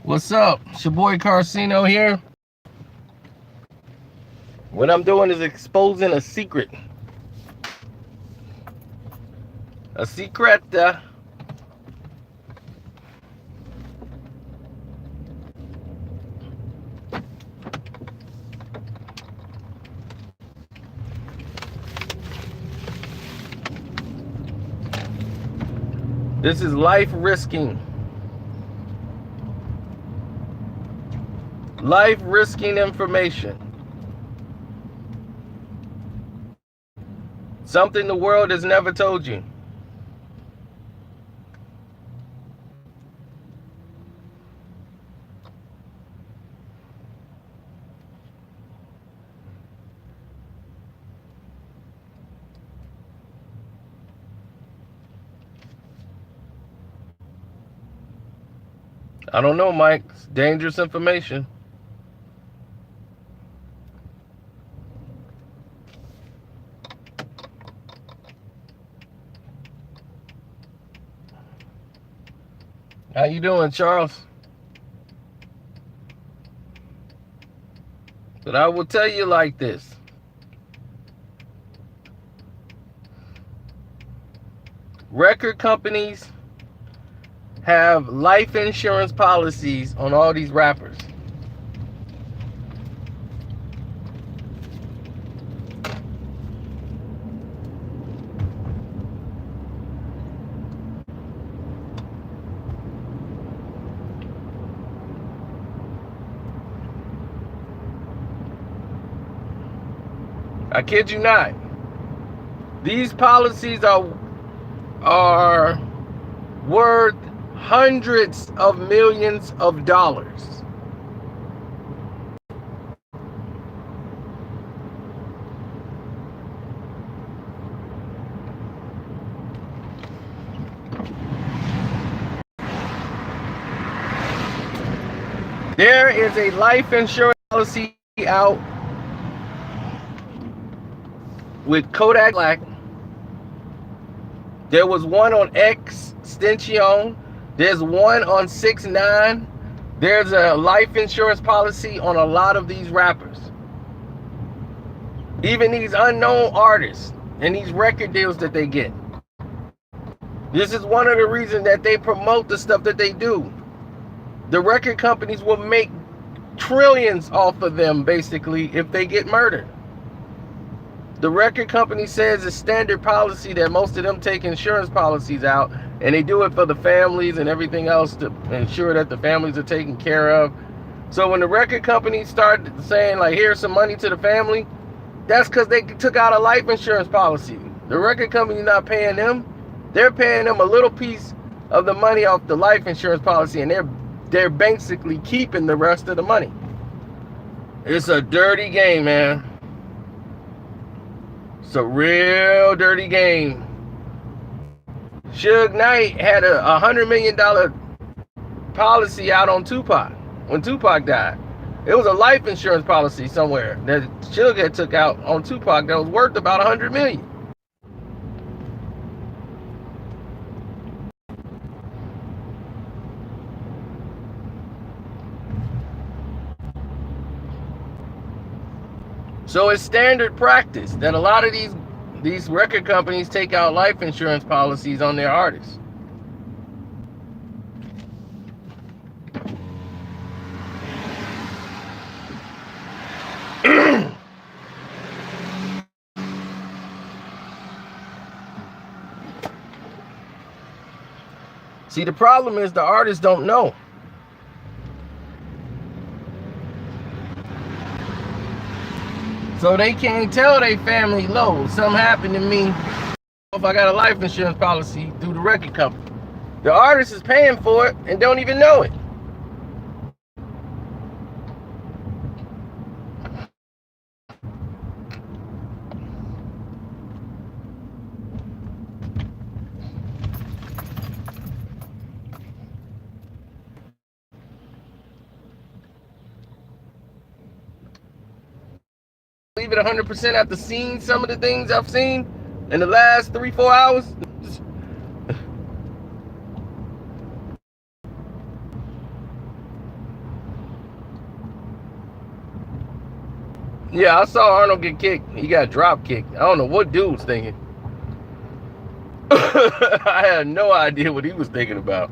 What's up? It's your boy Carcino here. What I'm doing is exposing a secret. A secret. This is life risking. Life risking information. Something the world has never told you. I don't know, Mike. It's dangerous information. How you doing, Charles? But I will tell you like this. Record companies have life insurance policies on all these rappers. I kid you not. These policies are worth hundreds of millions of dollars. There is a life insurance policy out with Kodak Black. There was one on Extension. There's one on 6ix9ine. There's a life insurance policy on a lot of these rappers. Even these unknown artists and these record deals that they get. This is one of the reasons that they promote the stuff that they do. The record companies will make trillions off of them, basically, if they get murdered. The record company says it's standard policy that most of them take insurance policies out, and they do it for the families and everything else to ensure that the families are taken care of. So when the record companies start saying, like, here's some money to the family, that's because they took out a life insurance policy. The record company's not paying them. They're paying them a little piece of the money off the life insurance policy, and they're basically keeping the rest of the money. It's a dirty game, man. It's a real dirty game. Suge Knight had a $100 million policy out on Tupac when Tupac died. It was a life insurance policy somewhere that Suge had took out on Tupac that was worth about $100 million. So it's standard practice that a lot of these record companies take out life insurance policies on their artists. See, the problem is the artists don't know. So they can't tell their family, low, something happened to me if I got a life insurance policy through the record company. The artist is paying for it and don't even know it. Leave it 100% after seeing some of the things I've seen in the last 3-4 hours. Yeah, I saw Arnold get kicked. He got drop kicked. I don't know what dude was thinking. I had no idea what he was thinking about.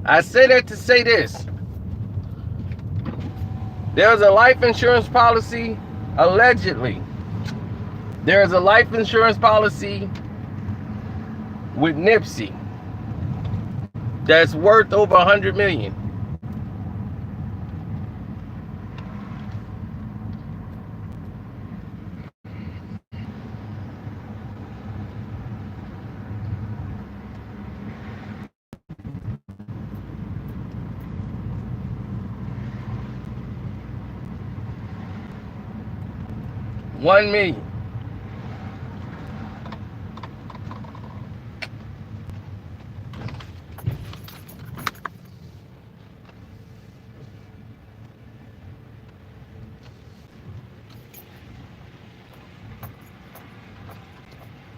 I say that to say this. There's a life insurance policy, allegedly. There's a life insurance policy with Nipsey that's worth over 100 million. $1 million.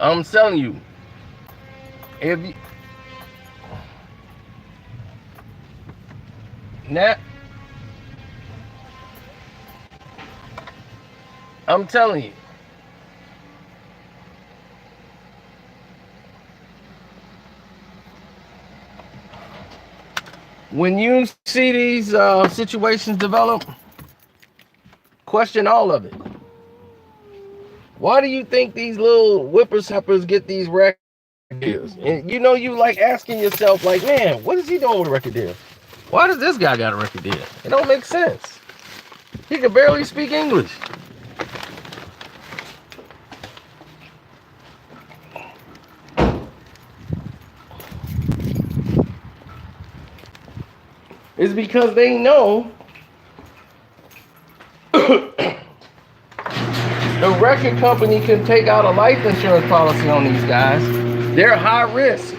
I'm telling you, if you, now, I'm telling you, when you see these situations develop, question all of it. Why do you think these little whippersnappers get these record deals? And you know, you like asking yourself, like, man, what is he doing with a record deal? Why does this guy got a record deal? It don't make sense. He can barely speak English. It's because they know the record company can take out a life insurance policy on these guys. They're high risk.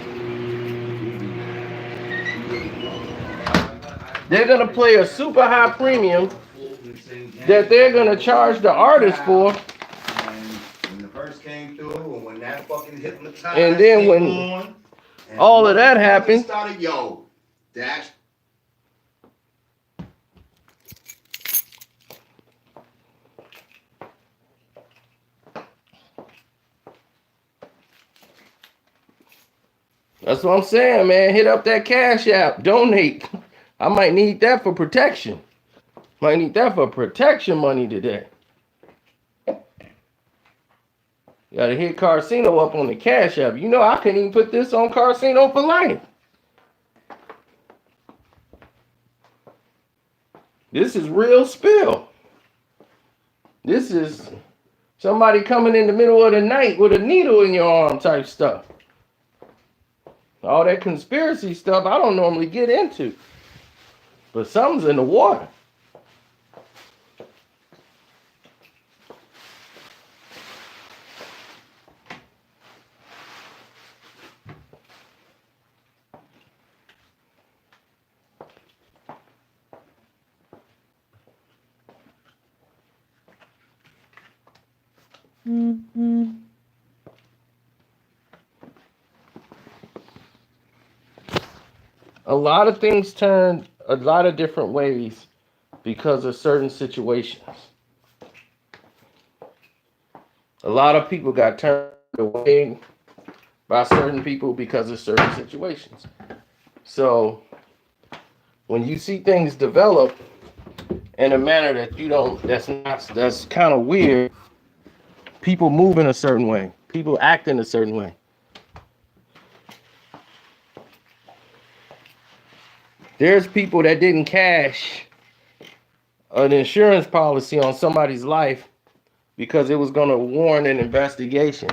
They're going to play a super high premium that they're going to charge the artist for. When the first came through, and when that fucking hypnotized, and then when all of that happened, started, yo, that's that's what I'm saying, man. Hit up that Cash App. Donate. I might need that for protection. Might need that for protection money today. Gotta hit Carcino up on the Cash App. You know, I couldn't even put this on Carcino for life. This is real spill. This is somebody coming in the middle of the night with a needle in your arm type stuff. All that conspiracy stuff I don't normally get into. But something's in the water. Mm-hmm. A lot of things turn a lot of different ways because of certain situations. A lot of people got turned away by certain people because of certain situations. So when you see things develop in a manner that you don't, that's kind of weird. People move in a certain way. People act in a certain way. There's people that didn't cash an insurance policy on somebody's life because it was going to warrant an investigation.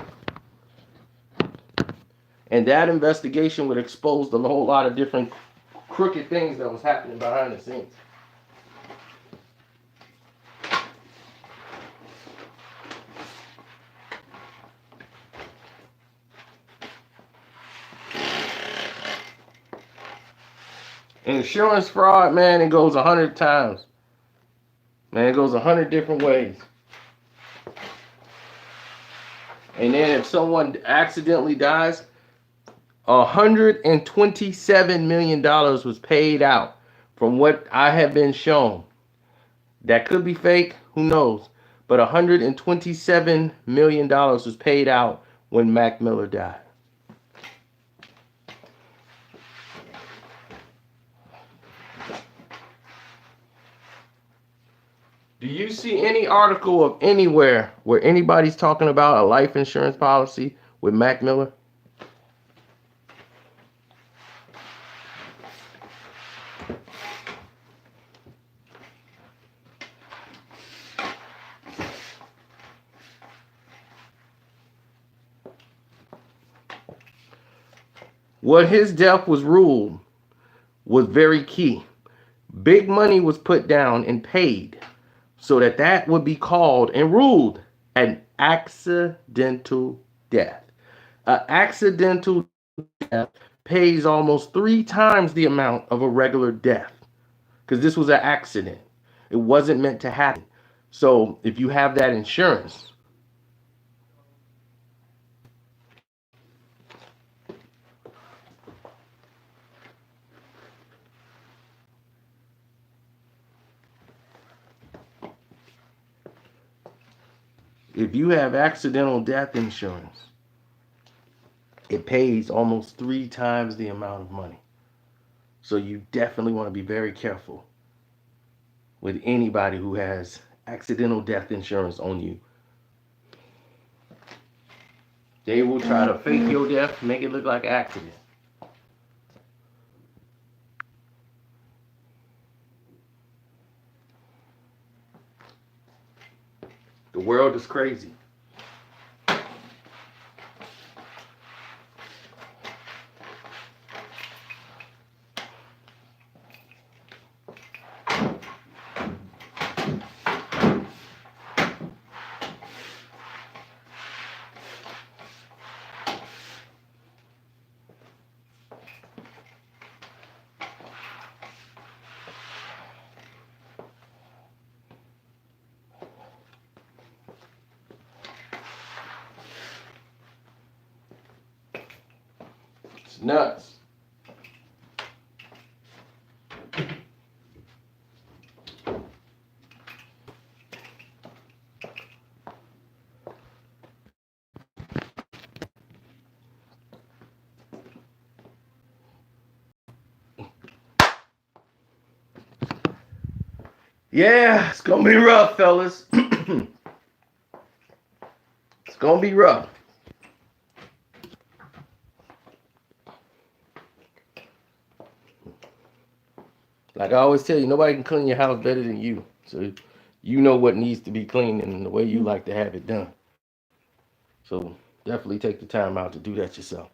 And that investigation would expose a whole lot of different crooked things that was happening behind the scenes. Insurance fraud, man, it goes 100 times. Man, it goes 100 different ways. And then if someone accidentally dies, $127 million was paid out from what I have been shown. That could be fake, who knows? But $127 million was paid out when Mac Miller died. Do you see any article of anywhere where anybody's talking about a life insurance policy with Mac Miller? What his death was ruled was very key. Big money was put down and paid so that that would be called and ruled an accidental death. An accidental death pays almost 3 times the amount of a regular death because this was an accident. It wasn't meant to happen. So if you have that insurance, if you have accidental death insurance, it pays almost 3 times the amount of money. So you definitely want to be very careful with anybody who has accidental death insurance on you. They will try to fake your death, make it look like an accident. The world is crazy. It's nuts. Yeah, it's gonna be rough, fellas. It's gonna be rough. Like I always tell you, nobody can clean your house better than you. So you know what needs to be cleaned and the way you like to have it done. So definitely take the time out to do that yourself.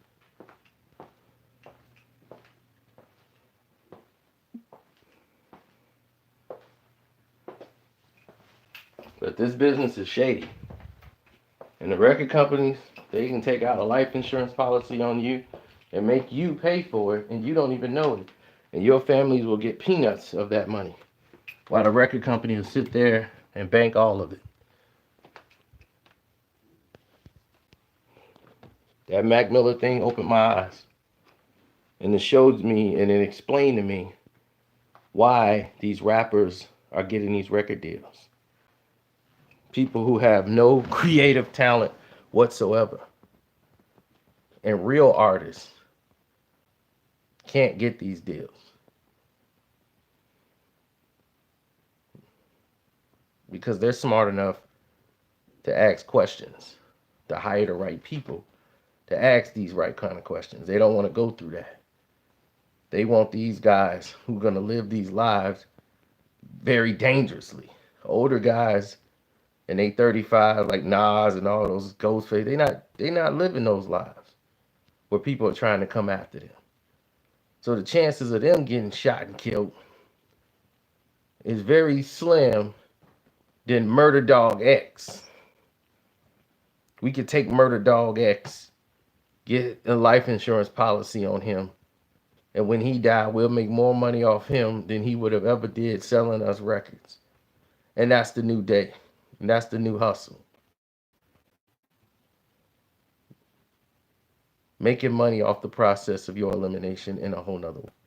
But this business is shady. And the record companies, they can take out a life insurance policy on you and make you pay for it and you don't even know it. And your families will get peanuts of that money. While the record company will sit there and bank all of it. That Mac Miller thing opened my eyes. And it showed me and it explained to me why these rappers are getting these record deals. People who have no creative talent whatsoever. And real artists can't get these deals. Because they're smart enough to ask questions, to hire the right people, to ask these right kind of questions. They don't want to go through that. They want these guys who are going to live these lives very dangerously. Older guys and they 35 like Nas and all those Ghostface, they not living those lives where people are trying to come after them. So the chances of them getting shot and killed is very slim than Murder Dog X. We could take Murder Dog X, get a life insurance policy on him, And when he died, we'll make more money off him than he would have ever did selling us records. And that's the new day. And that's the new hustle. Making money off the process of your elimination in a whole nother way.